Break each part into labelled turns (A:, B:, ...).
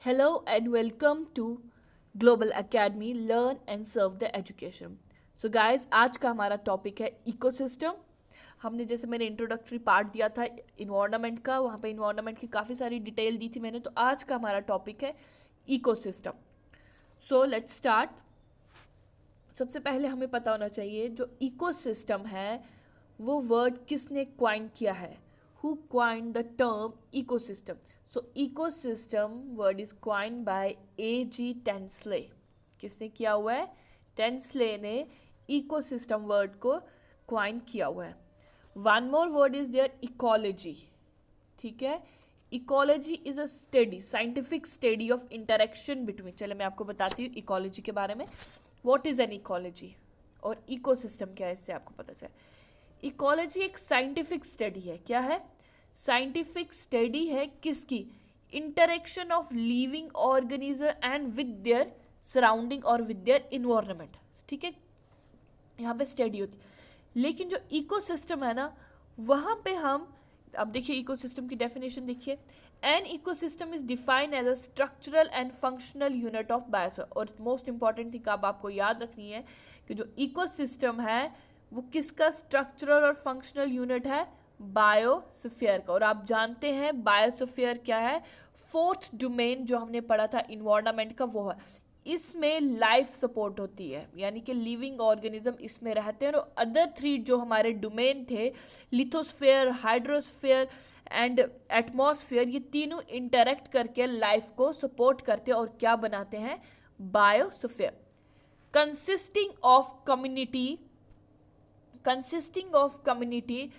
A: Hello and welcome to Global Academy Learn and Serve the Education. So guys, आज का हमारा topic है ecosystem. हमने जैसे मैंने इंट्रोडक्टरी पार्ट दिया था इन्वायरमेंट का, वहाँ पे इन्वायरमेंट की काफ़ी सारी डिटेल दी थी मैंने. तो आज का हमारा टॉपिक है इकोसिस्टम. So let's start. सबसे पहले हमें पता होना चाहिए जो इकोसिस्टम है वो वर्ड किसने क्वाइन किया है. Who coin the term ecosystem. So ecosystem word is coin by A.G. Tansley. किसने किया हुआ है? टेंसले ने इकोसिस्टम वर्ड को क्वाइन किया हुआ है. One more word is there ecology. ठीक है, ecology is a study, scientific study of interaction between. चलो मैं आपको बताती हूँ इकोलॉजी के बारे में. व्हाट इज एन इकोलॉजी और इकोसिस्टम क्या है, इससे आपको पता चले. इकोलॉजी एक साइंटिफिक स्टडी है. क्या है? साइंटिफिक स्टडी है किसकी? Interaction of living organism and with their surrounding और विद देयर इन्वायरमेंट. ठीक है, यहाँ पे स्टडी होती है. लेकिन जो इकोसिस्टम है ना, वहाँ पे हम अब देखिए इकोसिस्टम की डेफिनेशन देखिए. An ecosystem is defined as a structural and functional unit of biosphere. और मोस्ट इंपॉर्टेंट थिंग अब आपको याद रखनी है कि जो इकोसिस्टम है वो किसका स्ट्रक्चरल और फंक्शनल यूनिट है? बायोस्फीयर का. और आप जानते हैं बायोस्फीयर क्या है? फोर्थ डोमेन जो हमने पढ़ा था इन्वायरमेंट का वो है. इसमें लाइफ सपोर्ट होती है, यानी कि लिविंग ऑर्गेनिज्म इसमें रहते हैं. और अदर थ्री जो हमारे डोमेन थे, लिथोस्फीयर, हाइड्रोस्फीयर एंड एटमॉस्फेयर, ये तीनों इंटरेक्ट करके लाइफ को सपोर्ट करते हैं और क्या बनाते हैं? Biosphere. Consisting of community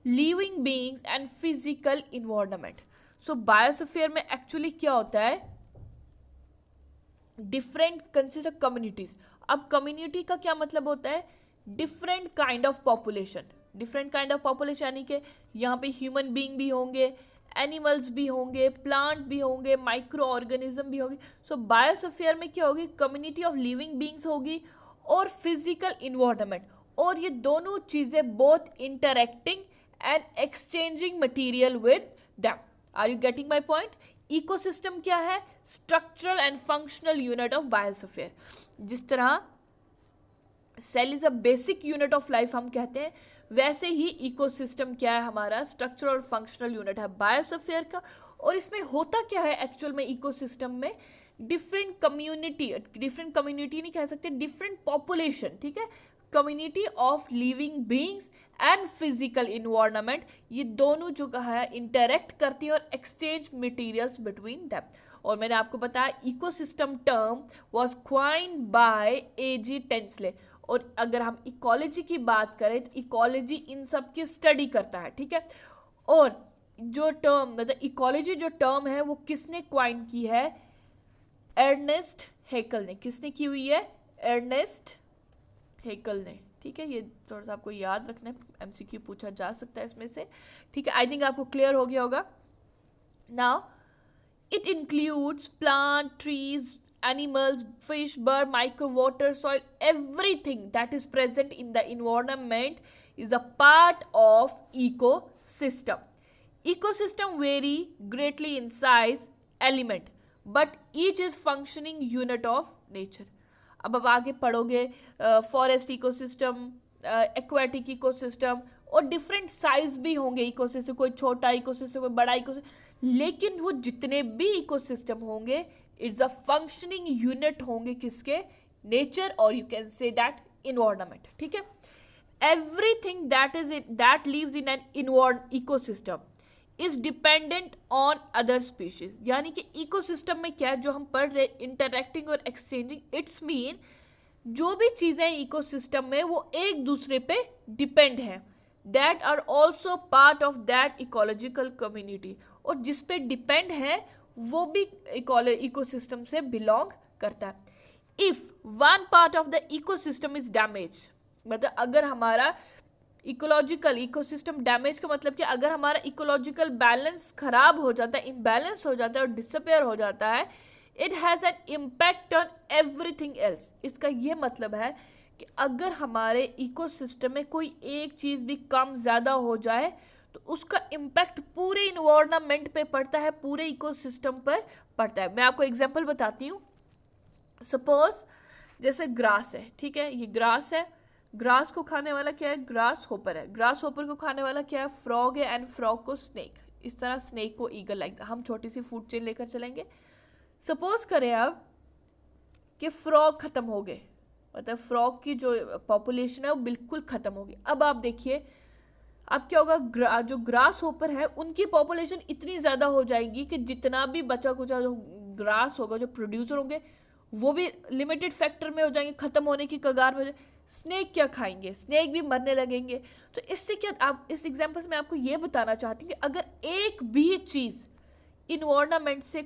A: living beings and physical environment. So biosphere में एक्चुअली क्या होता है? Different consist of communities. अब कम्युनिटी का क्या मतलब होता है? Different kind of population. Different kind of population यानी कि यहाँ पे ह्यूमन बीइंग भी होंगे, एनिमल्स भी होंगे, प्लांट भी होंगे, माइक्रो ऑर्गेनिज्म भी होगी. सो बायोस्फीयर में क्या होगी? कम्युनिटी ऑफ लिविंग बीइंग्स होगी और फिजिकल इन्वायरमेंट. और ये दोनों चीज़ें both interacting and exchanging material with them. Are you getting my point? Ecosystem क्या है? Structural and functional unit of biosphere. जिस तरह cell is a basic unit of life हम कहते हैं, वैसे ही इकोसिस्टम क्या है? हमारा स्ट्रक्चरल और फंक्शनल यूनिट है बायोस्फीयर का. और इसमें होता क्या है एक्चुअल में? इकोसिस्टम में डिफरेंट कम्युनिटी नहीं कह सकते, डिफरेंट पॉपुलेशन. ठीक है, community of living beings and physical environment, ये दोनों जो कहा है इंटरेक्ट करती है और एक्सचेंज मटेरियल्स बिटवीन दैम. और मैंने आपको बताया ecosystem term was coined by A.G. Tansley. और अगर हम इकोलॉजी की बात करें तो इकोलॉजी इन सब की स्टडी करता है. ठीक है, और जो टर्म मतलब इकोलॉजी जो टर्म है वो किसने क्वाइन की है? अर्नेस्ट हैकल ने. किसने की हुई है? अर्नेस्ट हैकल ने. ठीक है, ये थोड़ा सा आपको याद रखना है, MCQ पूछा जा सकता है इसमें से. ठीक है, आई थिंक आपको क्लियर हो गया होगा. Now it includes plant, trees, animals, fish, bird, micro, water, soil, everything that is present in the environment is a part of ecosystem. Ecosystem vary greatly in size, element, but each is functioning unit of nature. अब आगे पढ़ोगे forest ecosystem, aquatic ecosystem, और different size भी होंगे ecosystem. कोई छोटा ecosystem, कोई बड़ा इकोसिस्टम, लेकिन वो जितने भी इकोसिस्टम होंगे इट्स अ फंक्शनिंग यूनिट होंगे किसके? नेचर, और you can say that environment. ठीक है, everything that lives in an ecosystem is dependent on other species. यानी कि इकोसिस्टम में क्या है जो हम पढ़ रहे, इंटरेक्टिंग और एक्सचेंजिंग, इट्स मीन जो भी चीज़ें इकोसिस्टम में वो एक दूसरे पे डिपेंड हैं, that are also part of that ecological community. और जिस पे डिपेंड है वो भी इकोसिस्टम से बिलोंग करता है. If one part of the ecosystem is damage, मतलब अगर हमारा इकोलॉजिकल इकोसिस्टम डैमेज का मतलब कि अगर हमारा इकोलॉजिकल बैलेंस खराब हो जाता है, इम्बैलेंस हो जाता है और डिसअपेयर हो जाता है, it has an impact on everything else. इसका ये मतलब है कि अगर हमारे इकोसिस्टम में कोई एक चीज़ भी कम ज़्यादा हो जाए तो उसका इम्पैक्ट पूरे इन्वायरमेंट पे पड़ता है, पूरे इकोसिस्टम पर पड़ता है। मैं आपको एग्जांपल बताती हूँ। सपोज जैसे ग्रास है, ठीक है, ये ग्रास है, ग्रास को खाने वाला क्या है, ग्रास होपर है, ग्रास होपर को खाने वाला क्या है, फ्रॉग है, एंड फ्रॉग को स्नेक। इस तरह स्नेक को ईगल, लाइक हम छोटी सी फूड चेन लेकर चलेंगे। सपोज करें अब कि फ्रॉग खत्म हो गए, मतलब फ्रॉग की जो पॉपुलेशन है वो बिल्कुल खत्म होगी। अब आप देखिए अब क्या होगा, जो ग्रास होपर है उनकी पॉपुलेशन इतनी ज़्यादा हो जाएगी कि जितना भी बचा कुचा जो ग्रास होगा, जो प्रोड्यूसर होंगे, वो भी लिमिटेड फैक्टर में हो जाएंगे, ख़त्म होने की कगार में हो जाएंगे। स्नेक क्या खाएंगे, स्नेक भी मरने लगेंगे। तो इससे क्या, आप इस एग्जाम्पल से मैं आपको ये बताना चाहती हूँ कि अगर एक भी चीज़ इन्वायरमेंट से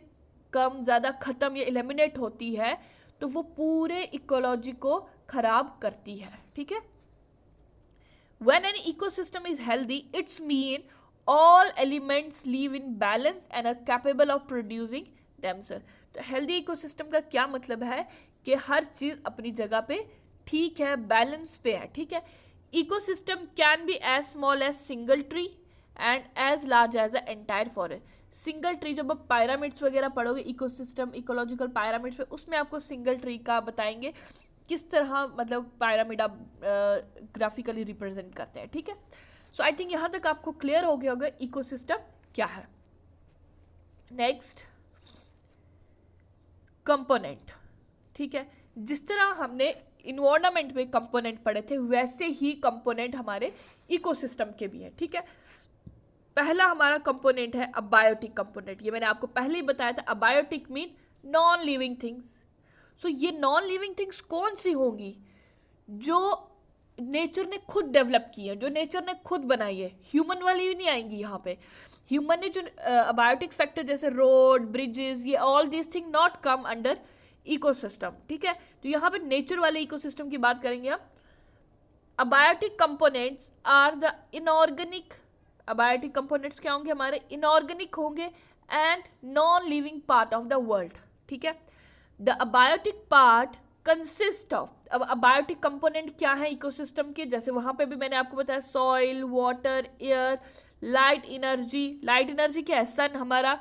A: कम ज़्यादा ख़त्म या एलिमिनेट होती है तो वो पूरे इकोलॉजी को ख़राब करती है, ठीक है। When an ecosystem is healthy, it's mean all elements live in balance and are capable of producing themselves. तो healthy ecosystem का क्या मतलब है कि हर चीज़ अपनी जगह पे ठीक है, बैलेंस पे है, ठीक है। Ecosystem can be as small as single tree and as large as an entire forest. Single tree, जब आप पायरामिड्स वगैरह पढ़ोगे इकोसिस्टम, इकोलॉजिकल पायरामिड्स पे, उसमें आपको सिंगल ट्री का बताएंगे किस तरह मतलब पायरामिड आप ग्राफिकली रिप्रेजेंट करते हैं, ठीक है। सो आई थिंक यहाँ तक आपको क्लियर हो गया होगा इकोसिस्टम क्या है। नेक्स्ट, कंपोनेंट, ठीक है। जिस तरह हमने इन्वायरमेंट में कंपोनेंट पढ़े थे वैसे ही कंपोनेंट हमारे इकोसिस्टम के भी हैं, ठीक है। पहला हमारा कंपोनेंट है अबायोटिक कंपोनेंट। ये मैंने आपको पहले ही बताया था, abiotic mean non living things. So ये नॉन लिविंग थिंग्स कौन सी होंगी, जो नेचर ने खुद डेवलप की है, जो नेचर ने खुद बनाई है। ह्यूमन वाली भी नहीं आएंगी यहाँ पे। ह्यूमन ने जो अबायोटिक फैक्टर जैसे रोड, ब्रिजेस, ये all this thing not come under ecosystem, ठीक है। तो यहाँ पे नेचर वाले इकोसिस्टम की बात करेंगे हम। Abiotic components are the inorganic, abiotic components क्या होंगे, हमारे इनऑर्गेनिक होंगे and non living part of the world, ठीक है। The abiotic part consist of, अब अबायोटिक कंपोनेंट क्या है इकोसिस्टम के, जैसे वहाँ पे भी मैंने आपको बताया soil, water, air, light energy. Light energy क्या है, सन हमारा।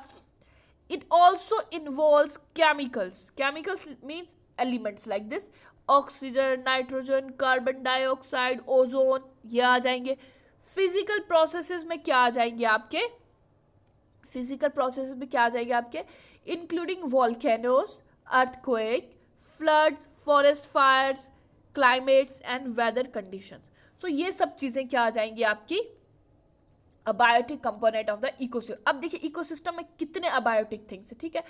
A: It also involves chemicals, chemicals means elements like this, oxygen, nitrogen, carbon dioxide, ozone, ये आ जाएंगे। फिजिकल प्रोसेसेस में क्या आ जाएंगे आपके, फिजिकल प्रोसेसेस में क्या आ जाएंगे आपके, including volcanoes, earthquake, flood, forest fires, climates and weather conditions. So ये सब चीज़ें क्या आ जाएंगी आपकी abiotic component of the ecosystem. अब देखिए इकोसिस्टम में कितने अबायोटिक थिंग्स है, ठीक है।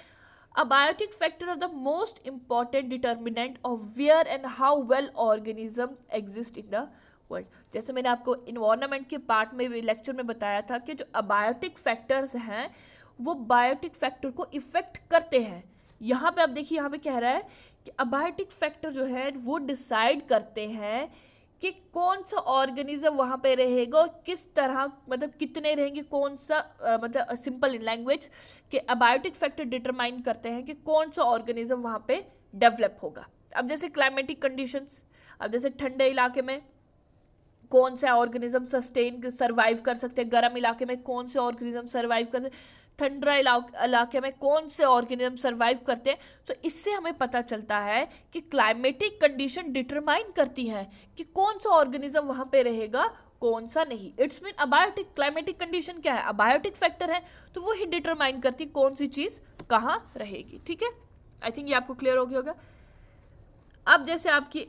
A: Abiotic factor are the most important determinant of where and how well organism exist in the world. जैसे मैंने आपको इन्वायरमेंट के पार्ट में भी लेक्चर में बताया था कि जो अबायोटिक फैक्टर्स हैं वो बायोटिक फैक्टर को इफेक्ट करते हैं। यहाँ पे आप देखिए, यहाँ पे कह रहा है कि अबायोटिक फैक्टर जो है वो डिसाइड करते हैं कि कौन सा ऑर्गेनिज्म वहाँ पे रहेगा और किस तरह, मतलब कितने रहेंगे, कौन सा मतलब सिंपल इन लैंग्वेज कि अबायोटिक फैक्टर डिटरमाइन करते हैं कि कौन सा ऑर्गेनिज्म वहाँ पे डेवलप होगा। अब जैसे क्लाइमेटिक कंडीशंस, अब जैसे ठंडे इलाके में कौन सा ऑर्गेनिज्म सस्टेन सर्वाइव कर सकते हैं, गर्म इलाके में कौन से ऑर्गेनिज्म सर्वाइव कर सकते हैं, ठंडा इलाके में कौन से ऑर्गेनिज्म सर्वाइव करते हैं। तो इससे हमें पता चलता है कि क्लाइमेटिक कंडीशन डिटरमाइन करती हैं कि कौन सा ऑर्गेनिज्म वहाँ पे रहेगा, कौन सा नहीं। It's mean abiotic, climatic condition क्या है, अबायोटिक फैक्टर है, तो वो ही डिटरमाइन करती है कौन सी चीज़ कहाँ रहेगी, ठीक है। आई थिंक ये आपको क्लियर हो गया होगा। अब जैसे आपकी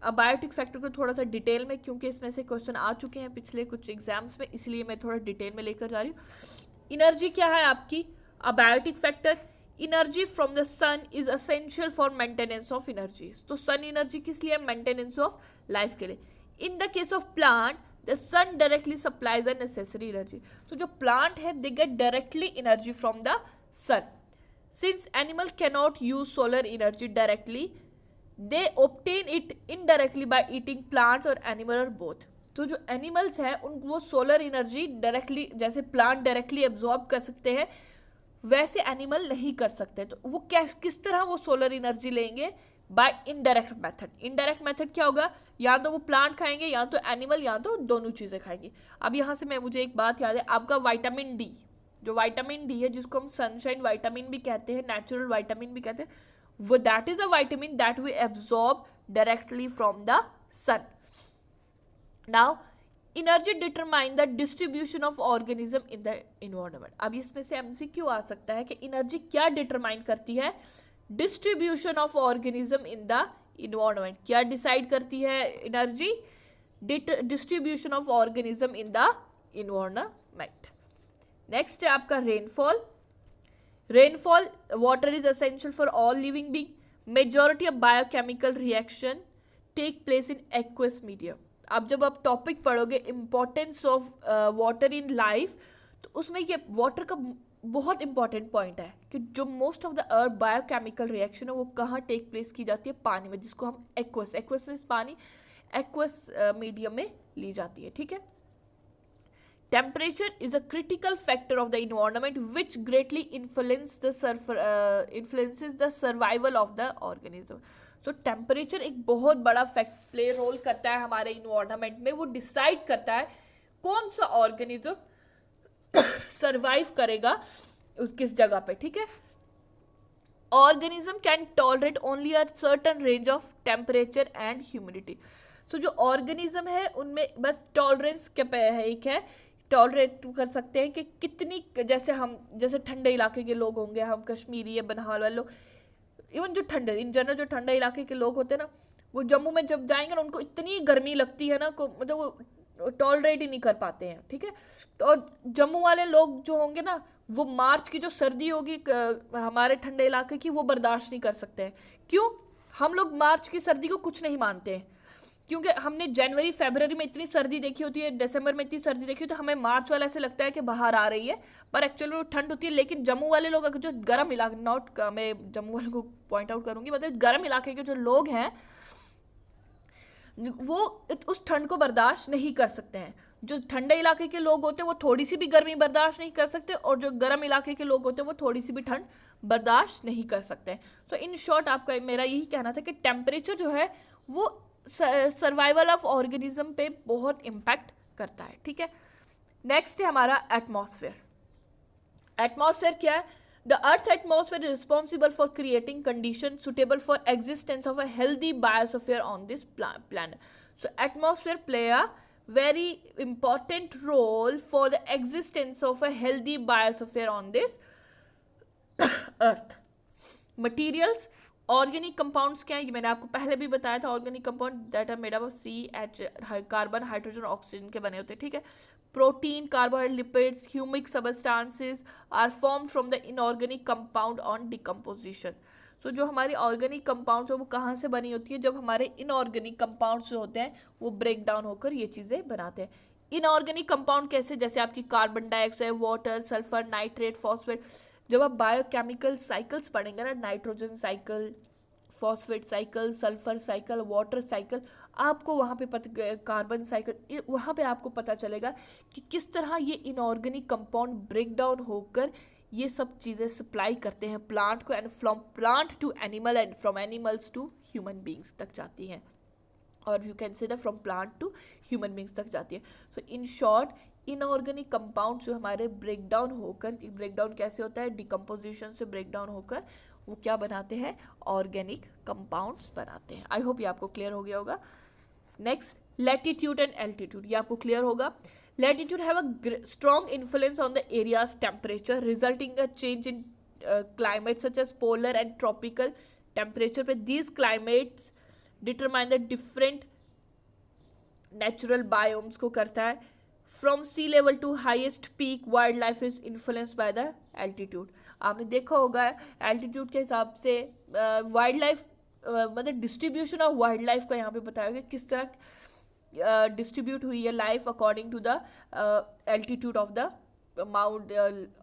A: अबायोटिक फैक्टर को थोड़ा सा डिटेल में, क्योंकि इसमें से क्वेश्चन आ चुके हैं पिछले कुछ एग्जाम्स में, इसलिए मैं थोड़ा डिटेल में लेकर जा रही हूँ। इनर्जी क्या है आपकी, abiotic factor, energy from the sun is essential for maintenance of energy. तो सन एनर्जी किस लिए, मेंटेनेंस ऑफ लाइफ के लिए। In the case of plant the sun directly supplies a necessary energy. तो जो प्लांट है they get directly energy from the sun. Since animal cannot use solar energy directly, they obtain it indirectly by eating plant और animal और both. तो जो animals हैं उन वो सोलर एनर्जी डायरेक्टली, जैसे प्लांट डायरेक्टली एब्जॉर्ब कर सकते हैं वैसे एनिमल नहीं कर सकते। तो वो किस तरह वो सोलर एनर्जी लेंगे, by indirect method. Indirect method क्या होगा, या तो वो प्लांट खाएंगे, या तो एनिमल, या तो दोनों चीज़ें खाएंगी। अब यहाँ से मुझे एक बात याद है, आपका विटामिन डी, जो विटामिन डी है जिसको हम सनशाइन विटामिन भी कहते हैं, नेचुरल विटामिन भी कहते हैं, वो that is a vitamin that we absorb directly from the sun. Now energy determine the distribution of organism in the environment. अब इसमें से एमसीक्यू आ सकता है कि एनर्जी क्या डिटरमाइन करती है, distribution of organism in the environment. क्या डिसाइड करती है energy, distribution of organism in the environment. Next है आपका rainfall. Rainfall, water is essential for all living being, majority of biochemical reaction take place in aqueous medium. अब जब आप topic पढ़ोगे importance of water in life, तो उसमें ये water का बहुत इंपॉर्टेंट पॉइंट है कि जो most of the earth biochemical reaction है वो कहाँ टेक प्लेस की जाती है, पानी में, जिसको हम एक्वस, एक्वस मीन्स पानी, एक्वस मीडियम में ली जाती है, ठीक है। Temperature is a critical factor of the environment which greatly influences the survival of the organism. So temperature एक बहुत बड़ा प्ले रोल करता है हमारे इन्वायरमेंट में। वो डिसाइड करता है कौन सा ऑर्गेनिज्म सर्वाइव करेगा उस किस जगह पे, ठीक है। Organism can tolerate only a certain range of temperature and humidity. So जो ऑर्गेनिज्म है उनमें बस टॉलरेंस है, एक है टॉलरेट कर सकते हैं कि कितनी, जैसे ठंडे इलाके के लोग होंगे, हम कश्मीरी या बनिहाल वाले लोग, इवन जो ठंडे, इन जनरल जो ठंडे इलाके के लोग होते हैं ना, वो जम्मू में जब जाएंगे ना उनको इतनी गर्मी लगती है ना, मतलब वो टॉलरेट ही नहीं कर पाते हैं, ठीक है। तो और जम्मू वाले लोग जो होंगे ना, वो मार्च की जो सर्दी होगी हमारे ठंडे इलाके की, वो बर्दाश्त नहीं कर सकते हैं। क्यों? हम लोग मार्च की सर्दी को कुछ नहीं मानते हैं, क्योंकि हमने जनवरी फरवरी में इतनी सर्दी देखी होती है, दिसंबर में इतनी सर्दी देखी होती है, तो हमें मार्च वाला ऐसे लगता है कि बाहर आ रही है, पर एक्चुअली वो ठंड होती है। लेकिन जम्मू वाले लोग, अगर जो गर्म इलाके, मैं जम्मू वाले को पॉइंट आउट करूंगी, मतलब गर्म इलाके के जो लोग हैं वो उस ठंड को बर्दाश्त नहीं कर सकते हैं। जो ठंडे इलाके के लोग होते हैं वो थोड़ी सी भी गर्मी बर्दाश्त नहीं कर सकते, और जो गर्म इलाके के लोग होते हैं वो थोड़ी सी भी ठंड बर्दाश्त नहीं कर सकते हैं। तो इन शॉर्ट आपका मेरा यही कहना था कि टेम्परेचर जो है वो सर्वाइवल ऑफ ऑर्गेनिज्म पे बहुत इम्पैक्ट करता है, ठीक है। नेक्स्ट है हमारा एटमॉस्फेयर। एटमॉस्फेयर क्या है? The earth atmosphere is responsible for creating condition suitable for existence of a healthy biosphere on this planet. So atmosphere play a very important role for the existence of a healthy biosphere on this earth. Materials, organic compounds क्या है, ये मैंने आपको पहले भी बताया था। Organic compound that are made up of CH, carbon, hydrogen, oxygen के बने होते हैं, ठीक है। Protein, carbohydrate, lipids, humic substances are form from the inorganic compound on decomposition. So जो हमारी ऑर्गेनिक कंपाउंड्स है वो कहाँ से बनी होती है? जब हमारे इनऑर्गेनिक कंपाउंड्स जो होते हैं वो ब्रेक डाउन होकर ये चीज़ें बनाते हैं। इनऑर्गेनिक कंपाउंड कैसे? जैसे आपकी carbon dioxide, water, sulphur, nitrate, phosphate. जब आप बायोकेमिकल साइकिल्स पढ़ेंगे ना, nitrogen cycle, phosphate cycle, sulphur cycle, water cycle, आपको वहाँ पे कार्बन साइकिल, वहाँ पे आपको पता चलेगा कि किस तरह ये इनऑर्गेनिक कंपाउंड ब्रेक डाउन होकर ये सब चीज़ें सप्लाई करते हैं प्लांट को, and from plant to animal and from animals to human beings तक जाती हैं, और you can say the from plant to human beings तक जाती है। So in short inorganic compound जो हमारे ब्रेक डाउन होकर, ब्रेक डाउन कैसे होता है? डिकम्पोजिशन से ब्रेक डाउन होकर वो क्या बनाते हैं? ऑर्गेनिक कंपाउंड्स बनाते हैं। आई होप ये आपको क्लियर हो गया होगा। नेक्स्ट, लैटिट्यूड एंड एल्टीट्यूड, ये आपको क्लियर होगा। Latitude have a strong influence on the area's temperature, resulting in a change in climate such as polar and tropical temperature. But these climates determine the different natural biomes को करता है। From sea level to highest peak, wildlife is influenced by the altitude. आपने देखा होगा altitude के हिसाब से wild life, मतलब डिस्ट्रीब्यूशन ऑफ वाइल्ड लाइफ का यहाँ पे बताया गया किस तरह डिस्ट्रीब्यूट हुई है life according to the altitude of the mount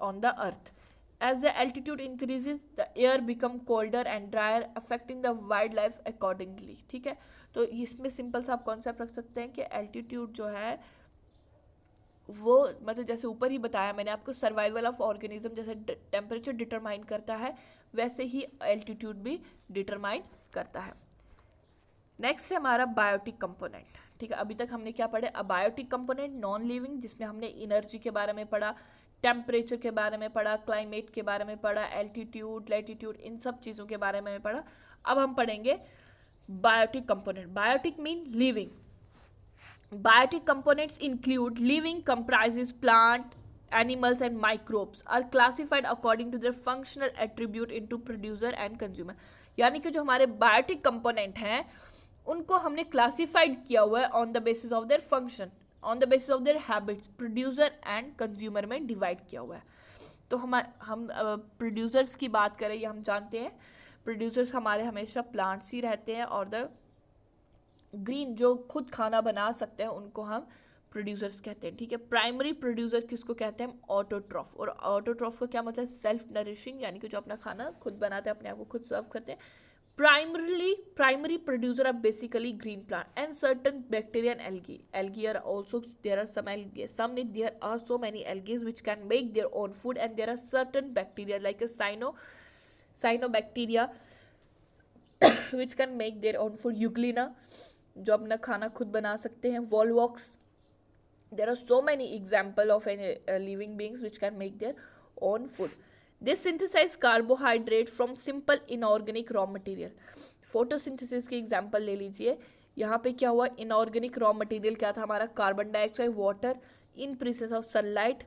A: on the earth. As the altitude increases the air become colder and drier affecting the wild life accordingly, ठीक है। तो इसमें सिंपल सा आप कॉन्सेप्ट रख सकते हैं कि एल्टीट्यूड जो है वो मतलब जैसे ऊपर ही बताया मैंने आपको, सर्वाइवल ऑफ ऑर्गेनिज्म जैसे टेम्परेचर डिटरमाइन करता है वैसे ही एल्टीट्यूड भी डिटरमाइन करता है। नेक्स्ट है हमारा बायोटिक कंपोनेंट। ठीक है, अभी तक हमने क्या पढ़े, अबायोटिक कंपोनेंट नॉन लिविंग, जिसमें हमने एनर्जी के बारे में पढ़ा, टेम्परेचर के बारे में पढ़ा, क्लाइमेट के बारे में पढ़ा, एल्टीट्यूड, लैटिट्यूड, इन सब चीज़ों के बारे में पढ़ा। अब हम पढ़ेंगे biotic component. Biotic mean living. Biotic components include living comprises plant, animals and microbes are classified according to their functional attribute into producer and consumer। यानी कि जो हमारे बायोटिक कंपोनेंट हैं उनको हमने क्लासिफाइड किया हुआ है on the basis of their function, on the basis of their habits, producer and consumer में डिवाइड किया हुआ है। तो हम प्रोड्यूसर्स की बात करें, या हम जानते हैं प्रोड्यूसर्स हमारे हमेशा प्लांट्स ही रहते हैं, और द ग्रीन जो खुद खाना बना सकते हैं उनको हम प्रोड्यूसर्स कहते हैं। ठीक है, प्राइमरी प्रोड्यूसर किसको कहते हैं, ऑटोट्रॉफ। और ऑटोट्रॉफ का क्या मतलब, सेल्फ नरिशिंग, यानी कि जो अपना खाना खुद बनाते हैं, अपने आप को खुद सर्व करते हैं। Primary producer are basically green plant and certain bacteria and algae. Algae are also, there are some algae, there are so many algaes which can make their own food, and there are certain bacteria like a cyanobacteria which can make their own food. Euglena जो अपना खाना खुद बना सकते हैं। Volvox, there are so many example of living beings which can make their own food. They synthesise carbohydrate from simple inorganic raw material. Photosynthesis की example ले लीजिए। यहाँ पे क्या हुआ, इनऑर्गेनिक रॉ मटेरियल क्या था हमारा, carbon dioxide, water, in presence of sunlight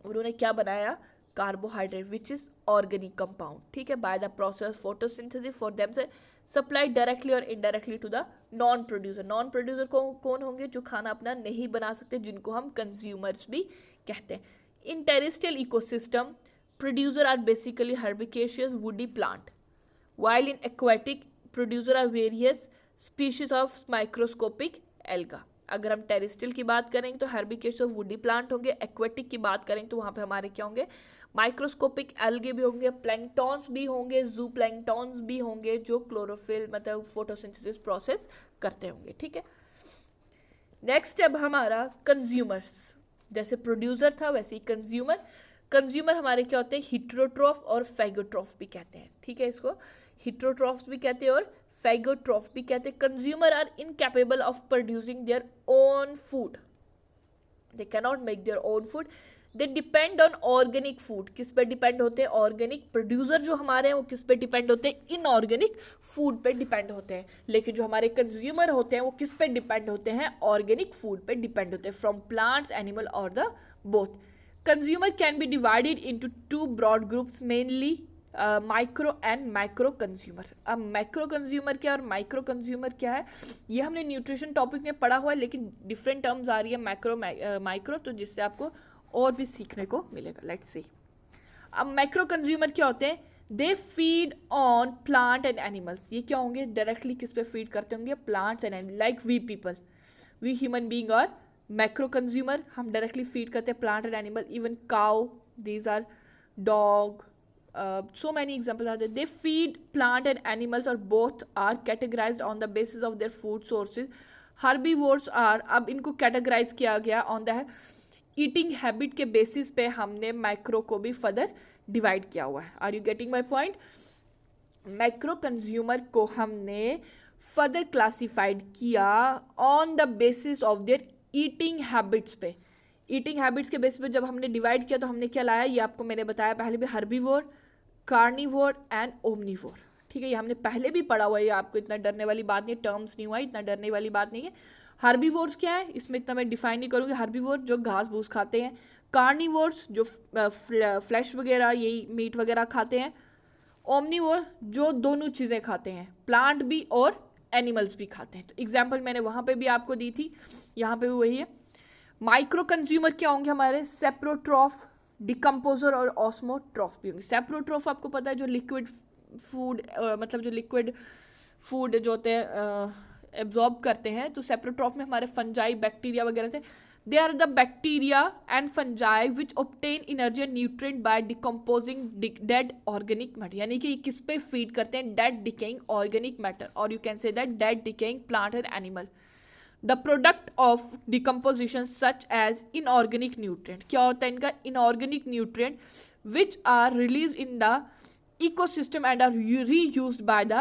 A: उन्होंने क्या बनाया, carbohydrate which is organic compound. ठीक है, by the process photosynthesis for them से सप्लाई डायरेक्टली और indirectly to the non producer. Non producer कौन होंगे, जो खाना अपना नहीं बना सकते, जिनको हम कंज्यूमर्स भी कहते हैं। In terrestrial ecosystem producer are basically herbaceous woody plant, while in aquatic producer are various species of microscopic alga। अगर हम टेरेस्ट्रियल की बात करेंगे तो हर्बिकेशियस और वुडी प्लांट होंगे। एक्वेटिक की बात करेंगे तो वहाँ पे हमारे क्या होंगे, माइक्रोस्कोपिक एल्गे भी होंगे, प्लैंक्टॉन्स भी होंगे, जू प्लैंक्टॉन्स भी होंगे जो क्लोरोफिल मतलब फोटोसिंथेसिस प्रोसेस करते होंगे। ठीक है, नेक्स्ट अब हमारा कंज्यूमर्स। जैसे प्रोड्यूसर था वैसे ही कंज्यूमर। कंज्यूमर हमारे क्या होते हैं, हिट्रोट्रॉफ और फैगोट्रॉफ भी कहते हैं। ठीक है, इसको हिट्रोट्रॉफ्स भी कहते हैं और फैगोट्रॉफ भी कहते हैं। Consumer are incapable of producing their own food, they cannot make their own food, they depend on organic food. किस पे डिपेंड होते हैं, ऑर्गेनिक। प्रोड्यूसर जो हमारे हैं वो किस पे डिपेंड होते हैं, इनऑर्गेनिक फूड पे डिपेंड होते हैं। लेकिन जो हमारे कंज्यूमर होते हैं वो किस पे डिपेंड होते हैं, ऑर्गेनिक फूड पे डिपेंड होते हैं, फ्रॉम प्लांट्स, एनिमल और the both. Consumer can be divided into two broad groups, mainly micro and macro consumer। अब माइक्रो कंज्यूमर क्या और माइक्रो कंज्यूमर क्या है, ये हमने न्यूट्रिशन टॉपिक में पढ़ा हुआ है, लेकिन डिफरेंट टर्म्स आ रही है माइक्रो, तो जिससे आपको और भी सीखने को मिलेगा। Let's see. अब माइक्रो कंज्यूमर क्या होते हैं, they feed on plant and animals. ये क्या होंगे, डायरेक्टली किस पे फीड करते होंगे, plants and animal. Like we people, we human being और मैक्रो कंज्यूमर, हम डायरेक्टली फीड करते हैं plant and animal. Even cow, these are dog, so many example are there. They feed plant and animals और both are categorized on the basis of there food sources. Herbivores are, अब इनको categorise किया गया on the eating habit के basis पे हमने micro को भी फर्दर डिवाइड किया हुआ है। Are you getting my point. Micro consumer को हमने फर्दर क्लासिफाइड किया on the basis of their eating habits पे। ईटिंग हैबिट्स के बेसिस पे जब हमने डिवाइड किया तो हमने क्या लाया, ये आपको मैंने बताया पहले भी, हर्बीवोर, कार्निवोर एंड ओमनीवोर। ठीक है, ये हमने पहले भी पढ़ा हुआ है, ये आपको इतना डरने वाली बात नहीं है, टर्म्स नहीं हुआ, इतना डरने वाली बात नहीं है। हर्बीवोर्स क्या है, इसमें इतना मैं डिफाइन नहीं करूँगी। हर्बीवोर जो घास भूस खाते हैं, कार्निवोर्स जो फ्लैश वगैरह यही मीट वगैरह खाते हैं, ओमनीवोर जो दोनों चीज़ें खाते हैं, प्लांट भी और एनिमल्स भी खाते हैं। तो एग्जाम्पल मैंने वहाँ पे भी आपको दी थी, यहाँ पे भी वही है। माइक्रो कंज्यूमर क्या होंगे हमारे, सेप्रोट्रॉफ, डिकम्पोजर और ऑस्मोट्रॉफ भी होंगे। सेप्रोट्रॉफ आपको पता है जो लिक्विड फूड मतलब जो लिक्विड फूड जो होते हैं एब्जॉर्ब करते हैं, तो सेप्रोट्रॉफ में हमारे फंजाई, बैक्टीरिया वगैरह थे। They are the bacteria and fungi which obtain energy and nutrient by decomposing dead organic matter. यानी कि किस पे फीड करते हैं, डेड डिकेइंग ऑर्गेनिक मैटर, और you can say that dead decaying plant and animal. The product of decomposition such as inorganic nutrient, क्या होता है इनका inorganic nutrient which are release in the ecosystem and are reused by the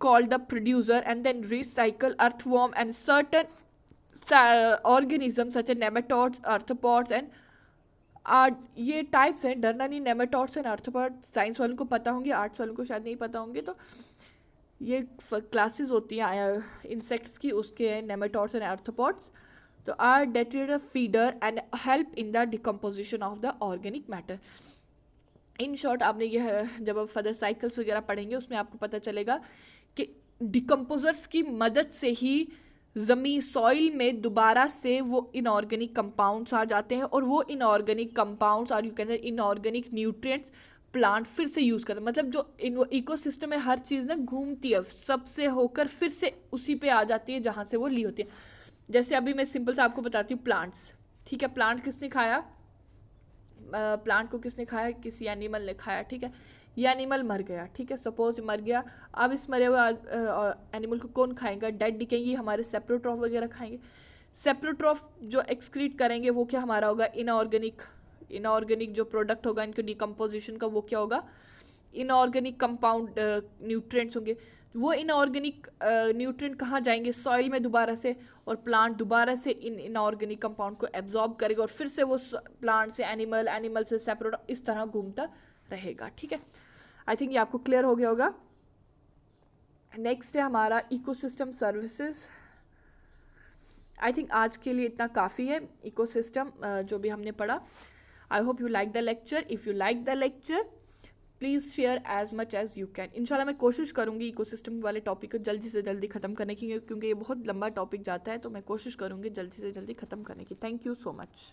A: called the producer and then recycle earthworm and certain organisms such as nematodes, arthropods and ये types हैं। डरना नहीं, nematodes and arthropod science वालों को पता होंगे, arts वालों को शायद नहीं पता होंगे। तो ये क्लासेस होती हैं इंसेक्ट्स की, उसके हैं नेमेटोड्स एंड आर्थ्रोपॉड्स। तो are detritus feeder and help in the decomposition of the organic matter. In short आपने ये जब आप फर्दर साइकिल्स वगैरह पढ़ेंगे उसमें आपको पता चलेगा कि डिकम्पोजर्स की मदद से ही ज़मीन सॉइल में दोबारा से वो इनऑर्गेनिक कंपाउंड्स आ जाते हैं और वो इनऑर्गेनिक कंपाउंड्स और यू कैन से इनऑर्गेनिक न्यूट्रिएंट्स प्लांट फिर से यूज़ करते हैं। मतलब जो इन इकोसिस्टम में हर चीज़ ना घूमती है, सबसे होकर फिर से उसी पे आ जाती है जहाँ से वो ली होती है। जैसे अभी मैं सिंपल से आपको बताती हूँ प्लांट्स, ठीक है। प्लांट किसने खाया, प्लांट को किसने खाया, किसी एनिमल ने खाया, ठीक है। ये एनिमल मर गया, ठीक है, सपोज मर गया। अब इस मरे हुए एनिमल को कौन खाएगा, डेड डिकेंगे, हमारे सेप्रोट्रॉफ वगैरह खाएंगे। सेप्रोट्रॉफ जो एक्सक्रीट करेंगे वो क्या हमारा होगा, इनऑर्गेनिक जो प्रोडक्ट होगा इनके डिकम्पोजिशन का, वो क्या होगा, इनऑर्गेनिक कंपाउंड न्यूट्रिएंट्स होंगे। वो इनऑर्गेनिक न्यूट्रिएंट कहाँ जाएंगे, सॉइल में दोबारा से, और प्लांट दोबारा से इनऑर्गेनिक कंपाउंड को एब्जॉर्ब करेगा और फिर से वो प्लांट से एनिमल से सेपरेट इस तरह घूमता रहेगा, ठीक है। आई थिंक ये आपको क्लियर हो गया होगा। नेक्स्ट है हमारा इकोसिस्टम सर्विसेज। आई थिंक आज के लिए इतना काफ़ी है इकोसिस्टम जो भी हमने पढ़ा। I hope you like the lecture. If you like the lecture please share as much as you can. इंशाल्लाह मैं कोशिश करूँगी इकोसिस्टम वाले टॉपिक को जल्दी से जल्दी ख़त्म करने की, क्योंकि ये बहुत लंबा टॉपिक जाता है, तो मैं कोशिश करूँगी जल्दी से जल्दी ख़त्म करने की। Thank you so much.